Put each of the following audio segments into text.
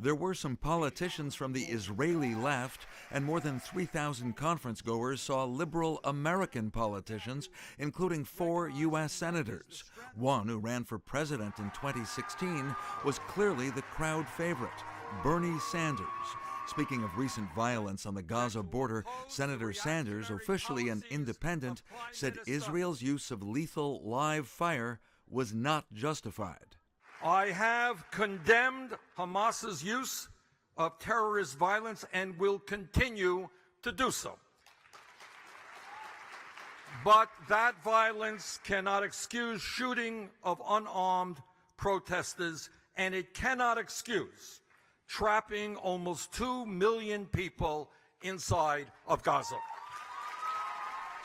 There were some politicians from the Israeli left, and more than 3,000 conference goers saw liberal American politicians, including 4 U.S. senators. One, who ran for president in 2016, was clearly the crowd favorite, Bernie Sanders. Speaking of recent violence on the Gaza border, Senator Sanders, officially an independent, said Israel's use of lethal live fire was not justified. I have condemned Hamas's use of terrorist violence and will continue to do so. But that violence cannot excuse shooting of unarmed protesters, and it cannot excuse trapping almost 2 million people inside of Gaza.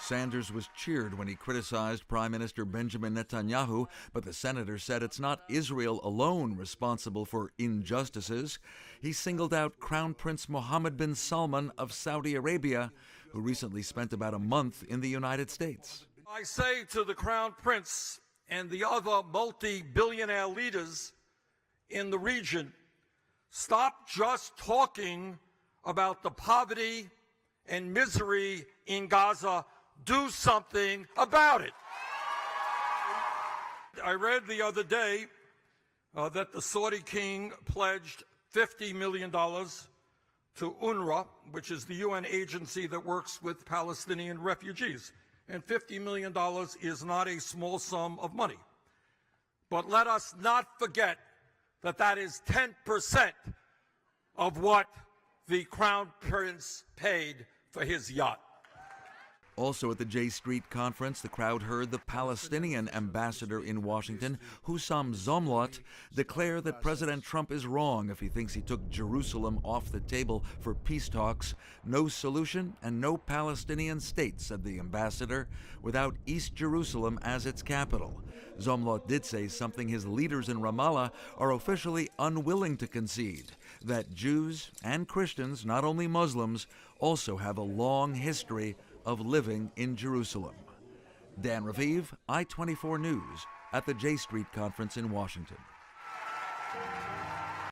Sanders was cheered when he criticized Prime Minister Benjamin Netanyahu, but the senator said it's not Israel alone responsible for injustices. He singled out Crown Prince Mohammed bin Salman of Saudi Arabia, who recently spent about a month in the United States. I say to the Crown Prince and the other multi-billionaire leaders in the region, stop just talking about the poverty and misery in Gaza. Do something about it. I read the other day that the Saudi king pledged $50 million to UNRWA, which is the UN agency that works with Palestinian refugees. And $50 million is not a small sum of money. But let us not forget that that is 10% of what the Crown Prince paid for his yacht. Also at the J Street conference, the crowd heard the Palestinian ambassador in Washington, Hussam Zomlot, declare that President Trump is wrong if he thinks he took Jerusalem off the table for peace talks. No solution and no Palestinian state, said the ambassador, without East Jerusalem as its capital. Zomlot did say something his leaders in Ramallah are officially unwilling to concede, that Jews and Christians, not only Muslims, also have a long history of living in Jerusalem. Dan Raviv, I-24 News, at the J Street Conference in Washington.